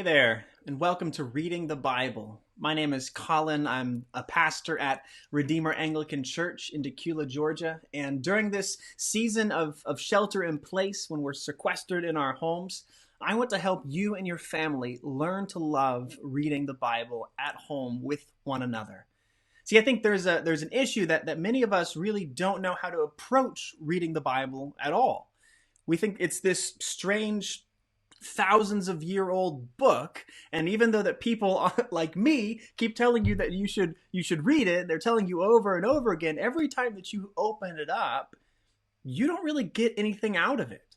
Hey there, and welcome to Reading the Bible. My name is Collin. I'm a pastor at Redeemer Anglican Church in Tequila, Georgia. And during this season of shelter in place, when we're sequestered in our homes, I want to help you and your family learn to love reading the Bible at home with one another. See, I think there's an issue that many of us really don't know how to approach reading the Bible at all. We think it's this strange thousands of year old book, and even though that people like me keep telling you that you should read it, they're telling you over and over again, every time that you open it up, you don't really get anything out of it.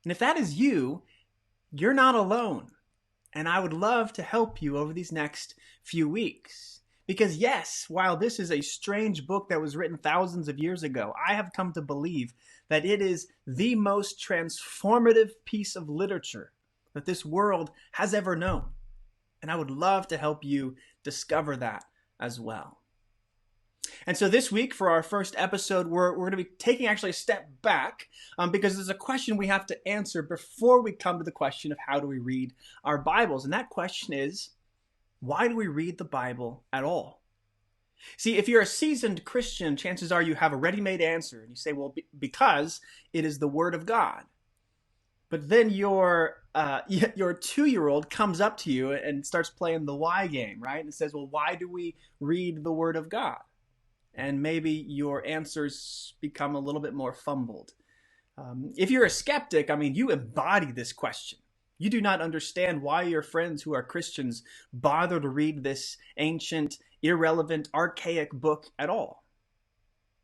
And if that is you, you're not alone. And I would love to help you over these next few weeks. Because yes, while this is a strange book that was written thousands of years ago, I have come to believe that it is the most transformative piece of literature that this world has ever known. And I would love to help you discover that as well. And so this week, for our first episode, we're going to be taking actually a step back because there's a question we have to answer before we come to the question of how do we read our Bibles. And that question is, why do we read the Bible at all? See, if you're a seasoned Christian, chances are you have a ready-made answer. And you say, well, because it is the Word of God. But then your 2-year-old comes up to you and starts playing the why game, right? And says, well, why do we read the Word of God? And maybe your answers become a little bit more fumbled. If you're a skeptic, you embody this question. You do not understand why your friends who are Christians bother to read this ancient, irrelevant, archaic book at all.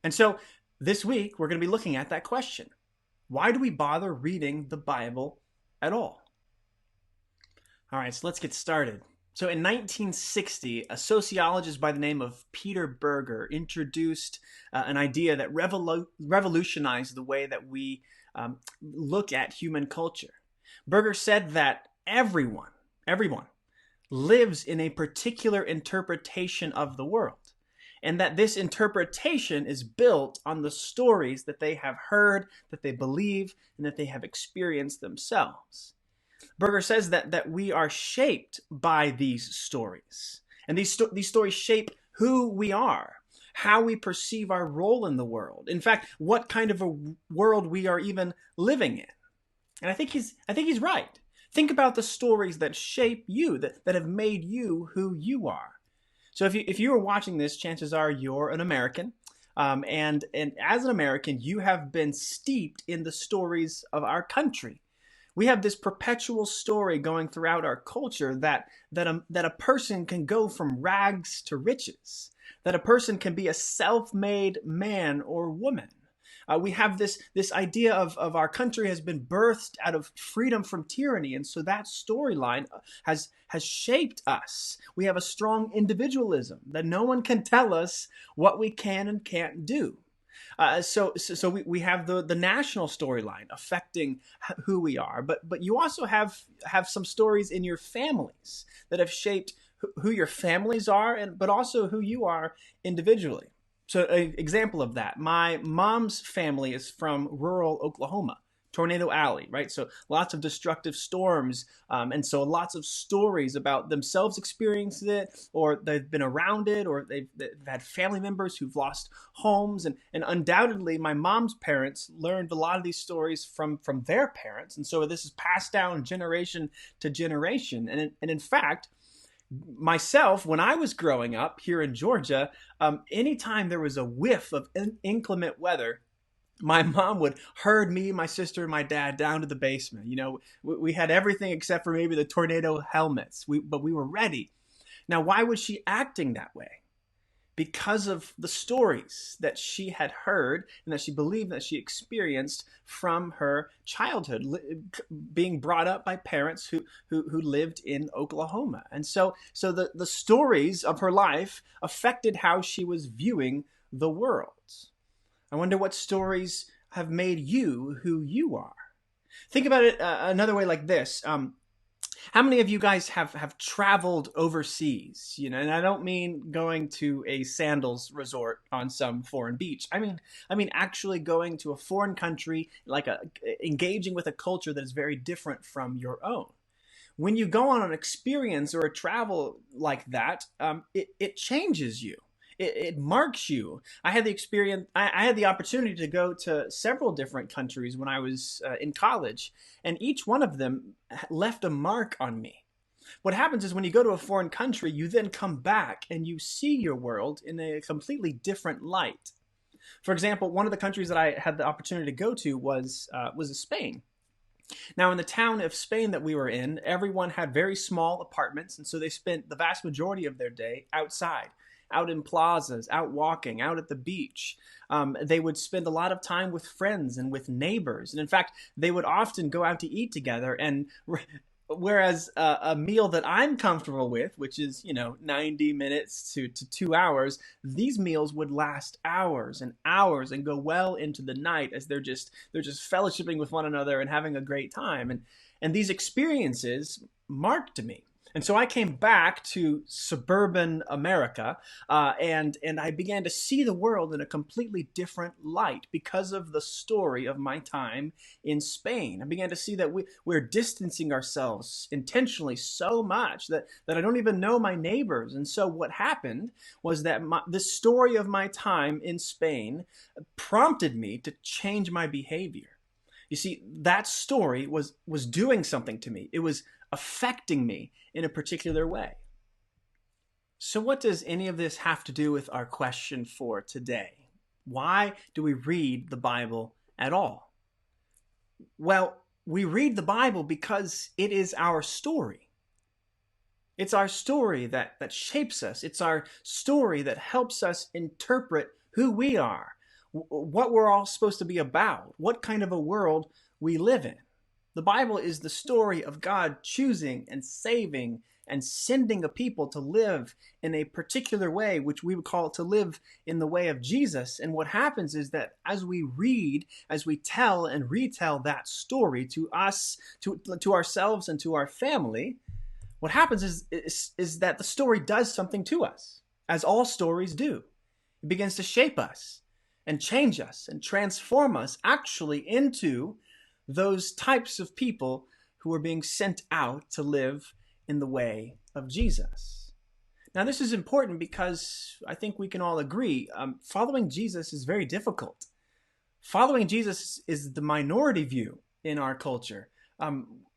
And so this week, we're going to be looking at that question. Why do we bother reading the Bible at all? All right, so let's get started. So in 1960, a sociologist by the name of Peter Berger introduced an idea that revolutionized the way that we look at human culture. Berger said that everyone lives in a particular interpretation of the world, and that this interpretation is built on the stories that they have heard, that they believe, and that they have experienced themselves. Berger says that we are shaped by these stories, and these stories shape who we are, how we perceive our role in the world. In fact, what kind of a world we are even living in. And I think he's right. Think about the stories that shape you, that have made you who you are. So if you are watching this, chances are you're an American. And as an American, you have been steeped in the stories of our country. We have this perpetual story going throughout our culture that a person can go from rags to riches, that a person can be a self-made man or woman. We have this idea of our country has been birthed out of freedom from tyranny. And so that storyline has shaped us. We have a strong individualism that no one can tell us what we can and can't do. So we have the national storyline affecting who we are. But you also have some stories in your families that have shaped who your families are, but also who you are individually. So an example of that, my mom's family is from rural Oklahoma, Tornado Alley, right? So lots of destructive storms. And so lots of stories about themselves experiencing it, or they've been around it, or they've had family members who've lost homes. And undoubtedly, my mom's parents learned a lot of these stories from their parents. And so this is passed down generation to generation. And in fact, myself, when I was growing up here in Georgia, anytime there was a whiff of inclement weather, my mom would herd me, my sister, and my dad down to the basement. You know, we had everything except for maybe the tornado helmets, but we were ready. Now, why was she acting that way? Because of the stories that she had heard and that she believed that she experienced from her childhood, being brought up by parents who lived in Oklahoma. And so the stories of her life affected how she was viewing the world. I wonder what stories have made you who you are. Think about it another way like this. How many of you guys have traveled overseas? You know, and I don't mean going to a sandals resort on some foreign beach. I mean actually going to a foreign country, engaging with a culture that is very different from your own. when you go on an experience or a travel like that, it changes you. It marks you. I had the experience. I had the opportunity to go to several different countries when I was in college, and each one of them left a mark on me. What happens is when you go to a foreign country, you then come back and you see your world in a completely different light. For example, one of the countries that I had the opportunity to go to was Spain. Now, in the town of Spain that we were in, everyone had very small apartments, and so they spent the vast majority of their day outside, out in plazas, out walking, out at the beach. They would spend a lot of time with friends and with neighbors. And in fact, they would often go out to eat together. And whereas a meal that I'm comfortable with, which is 90 minutes to 2 hours, these meals would last hours and hours and go well into the night as they're just fellowshipping with one another and having a great time. And these experiences marked me. And so I came back to suburban America, and I began to see the world in a completely different light because of the story of my time in Spain. I began to see that we're distancing ourselves intentionally so much that I don't even know my neighbors. And so what happened was that the story of my time in Spain prompted me to change my behavior. You see, that story was doing something to me. It was affecting me in a particular way. So what does any of this have to do with our question for today? Why do we read the Bible at all? Well, we read the Bible because it is our story. It's our story that shapes us. It's our story that helps us interpret who we are, what we're all supposed to be about, what kind of a world we live in. The Bible is the story of God choosing and saving and sending a people to live in a particular way, which we would call to live in the way of Jesus. And what happens is that as we read, as we tell and retell that story to us, to ourselves and to our family, what happens is that the story does something to us, as all stories do. It begins to shape us and change us and transform us actually into those types of people who are being sent out to live in the way of Jesus. Now, this is important because I think we can all agree following Jesus is very difficult. Following Jesus is the minority view in our culture.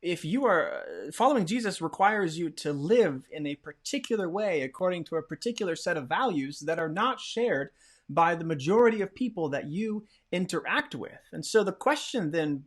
If you are following Jesus requires you to live in a particular way according to a particular set of values that are not shared by the majority of people that you interact with. And so the question then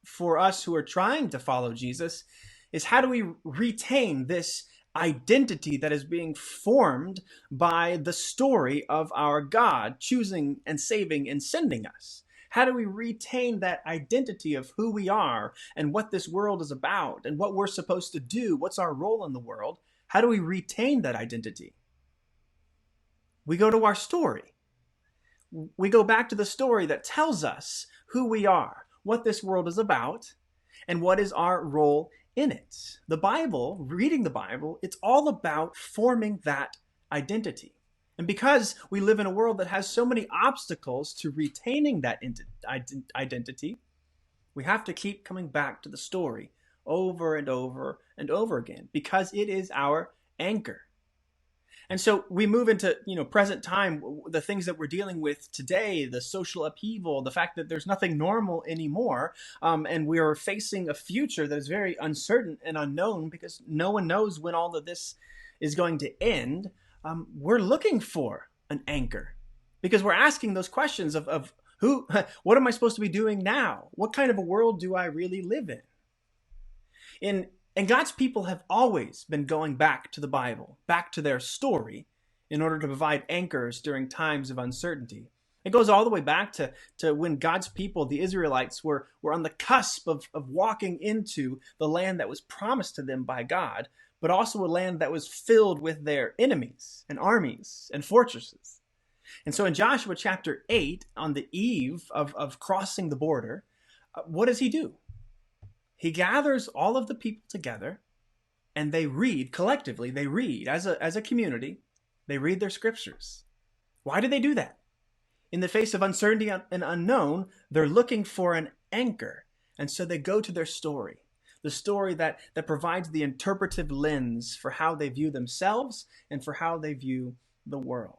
for us who are trying to follow Jesus is, how do we retain this identity that is being formed by the story of our God choosing and saving and sending us? How do we retain that identity of who we are and what this world is about and what we're supposed to do? What's our role in the world? How do we retain that identity? We go to our story. We go back to the story that tells us who we are, what this world is about, and what is our role in it. The Bible, reading the Bible, it's all about forming that identity. And because we live in a world that has so many obstacles to retaining that identity, we have to keep coming back to the story over and over and over again because it is our anchor. And so we move into, present time, the things that we're dealing with today, the social upheaval, the fact that there's nothing normal anymore, and we are facing a future that is very uncertain and unknown because no one knows when all of this is going to end. We're looking for an anchor because we're asking those questions of who, what am I supposed to be doing now? What kind of a world do I really live in? And God's people have always been going back to the Bible, back to their story, in order to provide anchors during times of uncertainty. It goes all the way back to when God's people, the Israelites, were on the cusp of walking into the land that was promised to them by God, but also a land that was filled with their enemies and armies and fortresses. And so in Joshua chapter 8, on the eve of crossing the border, what does he do? He gathers all of the people together and they read collectively. They read as a community. They read their scriptures. Why do they do that? In the face of uncertainty and unknown, they're looking for an anchor. And so they go to their story. the story that provides the interpretive lens for how they view themselves and for how they view the world.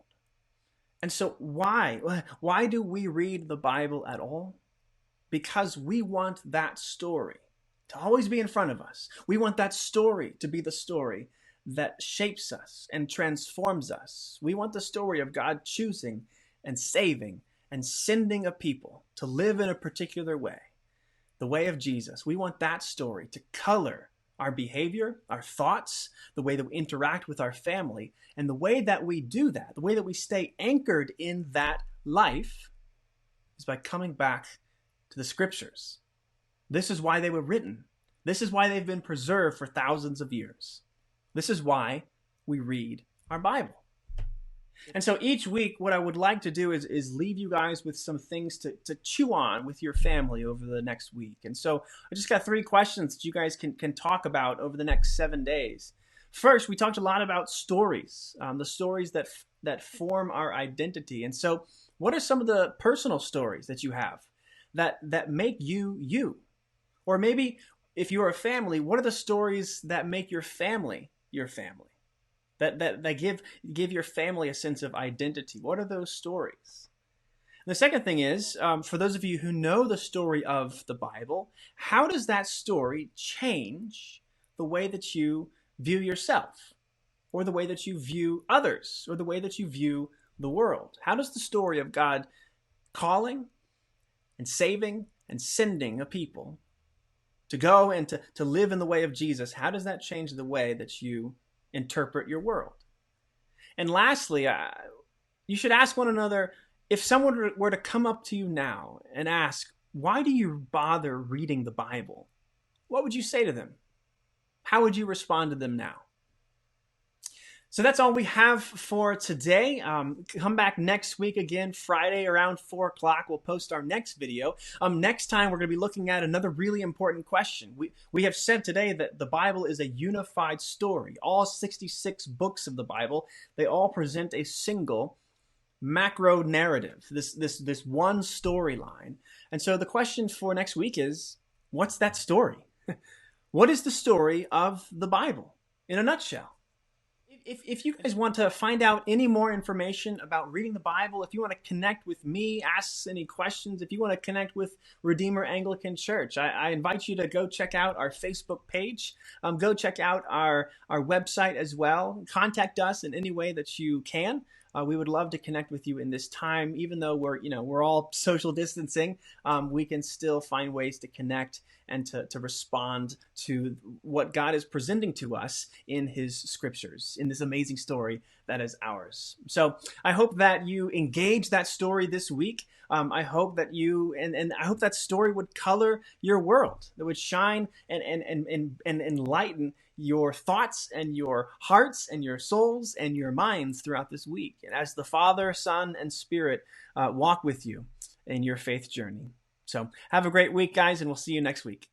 And so why do we read the Bible at all? Because we want that story to always be in front of us. We want that story to be the story that shapes us and transforms us. We want the story of God choosing and saving and sending a people to live in a particular way, the way of Jesus. We want that story to color our behavior, our thoughts, the way that we interact with our family, and the way that we do that, the way that we stay anchored in that life is by coming back to the scriptures. This is why they were written. This is why they've been preserved for thousands of years. This is why we read our Bible. And so each week, what I would like to do is leave you guys with some things to chew on with your family over the next week. And so I just got 3 questions that you guys can talk about over the next 7 days. First, we talked a lot about stories, the stories that form our identity. And so what are some of the personal stories that you have that make you you? Or maybe if you're a family, what are the stories that make your family your family? That give your family a sense of identity. What are those stories? And the second thing is, for those of you who know the story of the Bible, how does that story change the way that you view yourself, or the way that you view others, or the way that you view the world? How does the story of God calling and saving and sending a people to go and to live in the way of Jesus, how does that change the way that you interpret your world? And lastly, you should ask one another, if someone were to come up to you now and ask, why do you bother reading the Bible? What would you say to them? How would you respond to them now? So that's all we have for today. Come back next week again, Friday around 4 o'clock. We'll post our next video. Next time, we're going to be looking at another really important question. We have said today that the Bible is a unified story. All 66 books of the Bible, they all present a single macro narrative, this one storyline. And so the question for next week is, what's that story? What is the story of the Bible in a nutshell? If you guys want to find out any more information about reading the Bible, if you want to connect with me, ask any questions, if you want to connect with Redeemer Anglican Church, I invite you to go check out our Facebook page. Go check out our website as well. Contact us in any way that you can. We would love to connect with you in this time. Even though we're all social distancing, we can still find ways to connect and to respond to what God is presenting to us in his scriptures, in this amazing story that is ours. So I hope that you engage that story this week. I hope that and I hope that story would color your world, that would shine and enlighten your thoughts and your hearts and your souls and your minds throughout this week. And as the Father, Son, and Spirit walk with you in your faith journey. So have a great week, guys, and we'll see you next week.